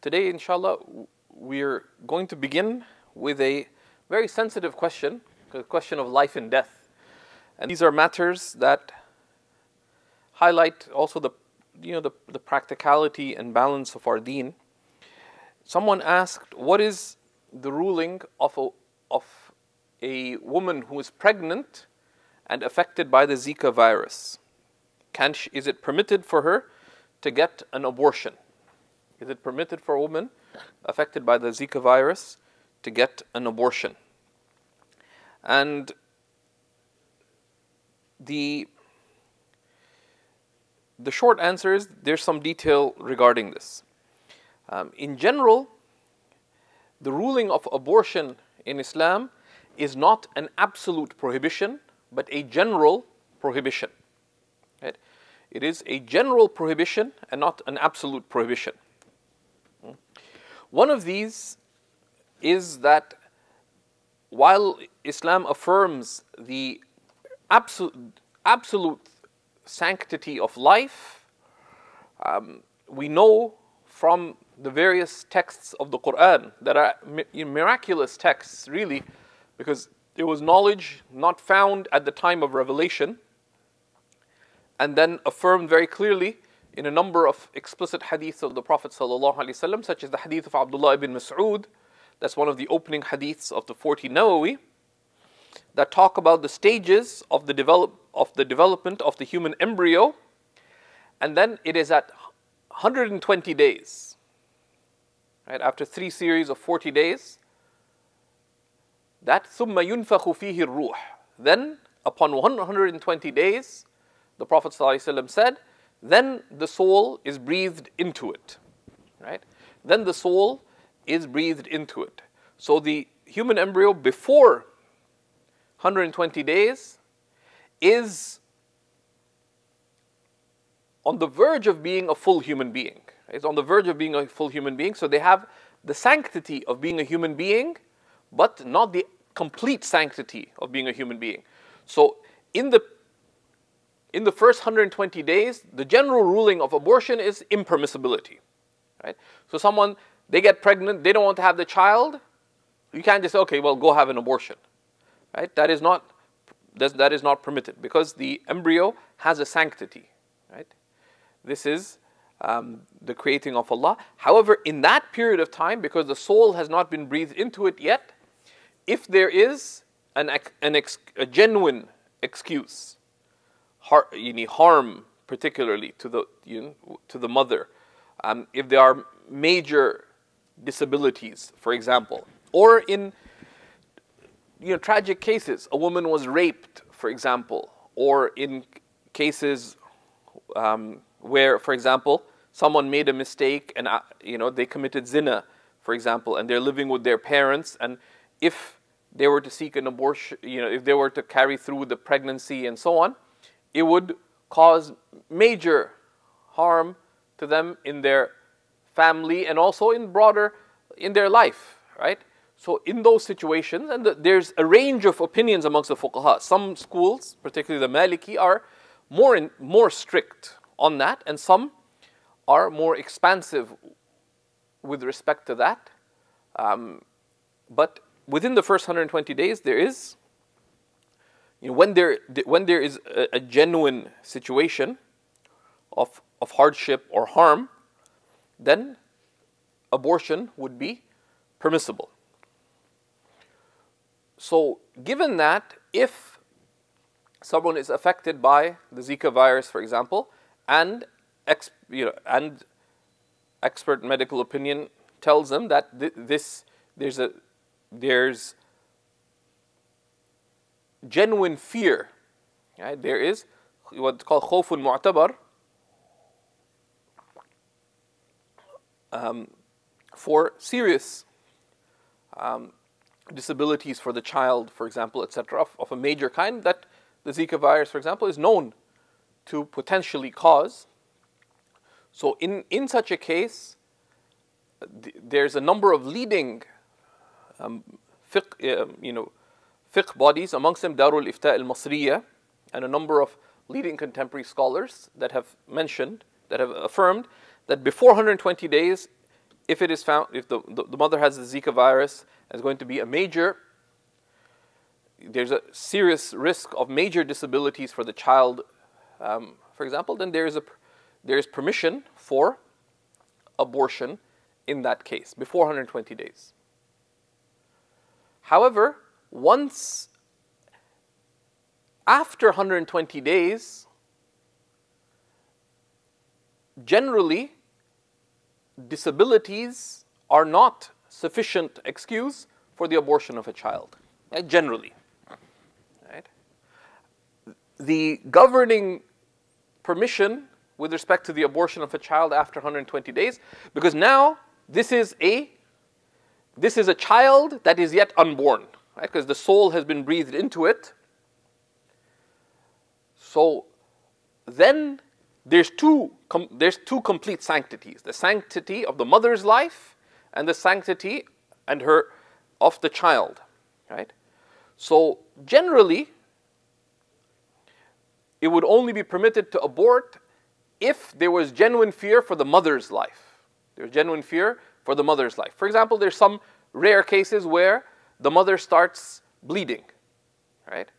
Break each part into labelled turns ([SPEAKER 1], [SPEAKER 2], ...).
[SPEAKER 1] today, inshallah, we're going to begin with a very sensitive question, the question of life and death. And these are matters that highlight also the practicality and balance of our deen. Someone asked, what is the ruling of a woman who is pregnant and affected by the Zika virus? Is it permitted for her to get an abortion? Is it permitted for a woman affected by the Zika virus to get an abortion? And the short answer is there's some detail regarding this. In general, the ruling of abortion in Islam is not an absolute prohibition, but a general prohibition. Right? It is a general prohibition and not an absolute prohibition. One of these is that while Islam affirms the absolute sanctity of life, we know from the various texts of the Quran that are miraculous texts, really, because there was knowledge not found at the time of revelation, and then affirmed very clearly in a number of explicit hadiths of the Prophet ﷺ, such as the hadith of Abdullah ibn Mas'ud. That's one of the opening hadiths of the 40 Nawawi, that talk about the stages of the development of the human embryo, and then it is at 120 days, right, after 3 series of 40 days, that ثُمَّ يُنْفَخُ فِيهِ الرُّوحِ. Then, upon 120 days, the Prophet ﷺ said, then the soul is breathed into it. Right? Then the soul is breathed into it. So the human embryo before 120 days is on the verge of being a full human being. It's on the verge of being a full human being. So they have the sanctity of being a human being, but not the complete sanctity of being a human being. So in the first 120 days, the general ruling of abortion is impermissibility. Right? So they get pregnant, they don't want to have the child, you can't just say, okay, well, go have an abortion. Right? That is not permitted, because the embryo has a sanctity. Right? This is the creating of Allah. However, in that period of time, because the soul has not been breathed into it yet, if there is a genuine excuse, harm particularly to the mother, if there are major disabilities, for example, or in tragic cases, a woman was raped, for example, or in cases where, for example, someone made a mistake and they committed zina, for example, and they're living with their parents, and if they were to seek an abortion, if they were to carry through the pregnancy and so on, it would cause major harm to them in their family and also in their life, right? So in those situations, and there's a range of opinions amongst the fuqaha. Some schools, particularly the Maliki, are more strict on that, and some are more expansive with respect to that. But within the first 120 days, there is, when there is a genuine situation of hardship or harm, then abortion would be permissible. So, given that, if someone is affected by the Zika virus, for example, and expert medical opinion tells them that there's genuine fear, right? There is what's called khawfun mu'tabar, for serious disabilities for the child, for example, etc., of a major kind, that the Zika virus, for example, is known to potentially cause. So in such a case, there's a number of leading fiqh bodies, amongst them Darul Ifta al-Masriya, and a number of leading contemporary scholars that have affirmed that before 120 days, if it is found, if the mother has the Zika virus, is going to be a major, there's a serious risk of major disabilities for the child, for example, then there is permission for abortion in that case, before 120 days. However, once after 120 days, generally, disabilities are not sufficient excuse for the abortion of a child, generally. Right? The governing permission with respect to the abortion of a child after 120 days, because now this is a child that is yet unborn, right? Because the soul has been breathed into it. So then there's two complete sanctities: the sanctity of the mother's life and the sanctity of the child, right? So generally, it would only be permitted to abort if there was genuine fear for the mother's life. There's genuine fear for the mother's life. For example, there's some rare cases where the mother starts bleeding, right?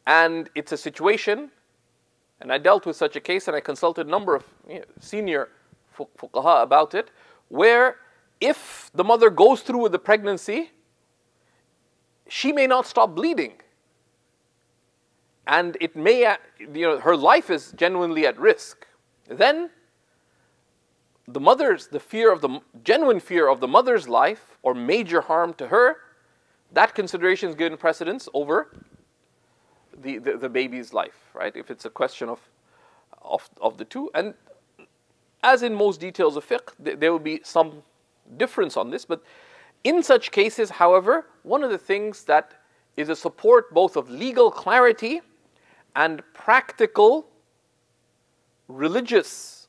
[SPEAKER 1] And it's a situation, and I dealt with such a case, and I consulted a number of senior fuqaha about it, where if the mother goes through with the pregnancy, she may not stop bleeding. And it may, her life is genuinely at risk. Then the genuine fear of the mother's life or major harm to her, that consideration is given precedence over the baby's life, right? If it's a question of the two. And as in most details of fiqh, there will be some difference on this. But in such cases, however, one of the things that is a support both of legal clarity and practical religious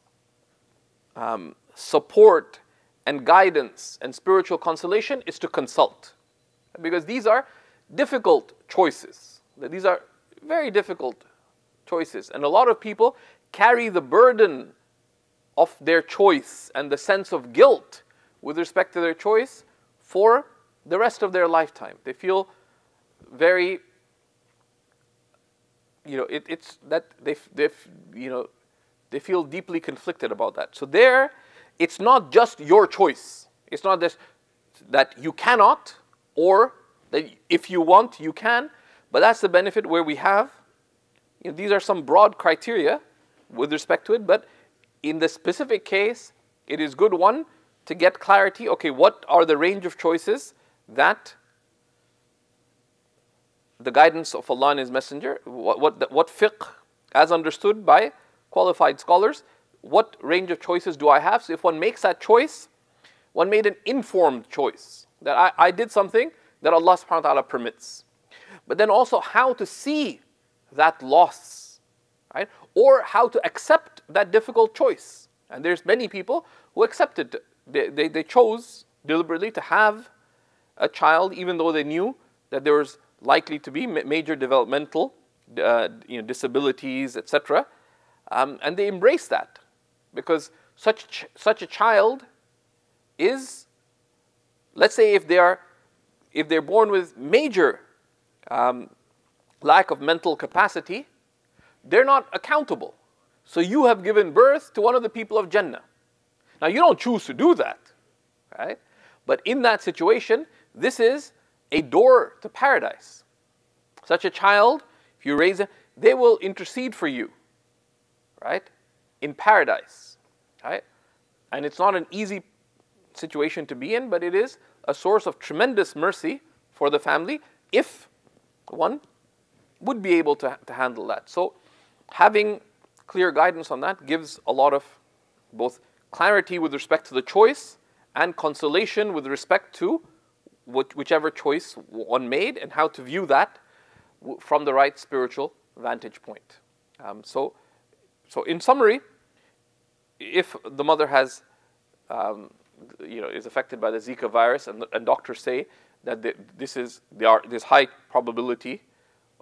[SPEAKER 1] support and guidance and spiritual consolation is to consult. Because these are difficult choices. These are very difficult choices. And a lot of people carry the burden of their choice and the sense of guilt with respect to their choice for the rest of their lifetime. They feel very, it's that they feel deeply conflicted about that. So there, it's not just your choice. It's not just that you cannot, or that if you want, you can. But that's the benefit where we have, these are some broad criteria with respect to it. But in the specific case, it is good, one, to get clarity. Okay, what are the range of choices that the guidance of Allah and His Messenger, what fiqh, as understood by qualified scholars, what range of choices do I have? So if one makes that choice, one made an informed choice, that I did something that Allah subhanahu wa ta'ala permits. But then also how to see that loss, right? Or how to accept that difficult choice. And there's many people who accepted, they chose deliberately to have a child even though they knew that there was likely to be major developmental disabilities, etc. And they embrace that, because such a child is, let's say if they're born with major lack of mental capacity, they're not accountable. So you have given birth to one of the people of Jannah. Now you don't choose to do that, right? But in that situation, this is a door to paradise. Such a child, if you raise it, they will intercede for you, right? In paradise, right? And it's not an easy situation to be in, but it is a source of tremendous mercy for the family if one would be able to handle that. So having clear guidance on that gives a lot of both clarity with respect to the choice and consolation with respect to whichever choice one made and how to view that from the right spiritual vantage point. So in summary, if the mother has, is affected by the Zika virus, and doctors say that there's high probability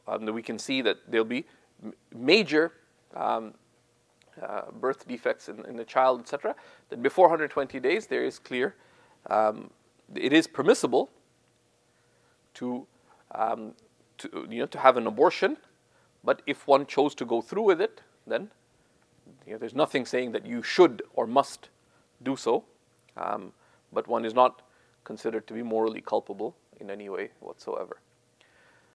[SPEAKER 1] that we can see that there'll be major birth defects in the child, etc., then before 120 days there is clear it is permissible to have an abortion, but if one chose to go through with it, then there's nothing saying that you should or must do so, but one is not considered to be morally culpable in any way whatsoever.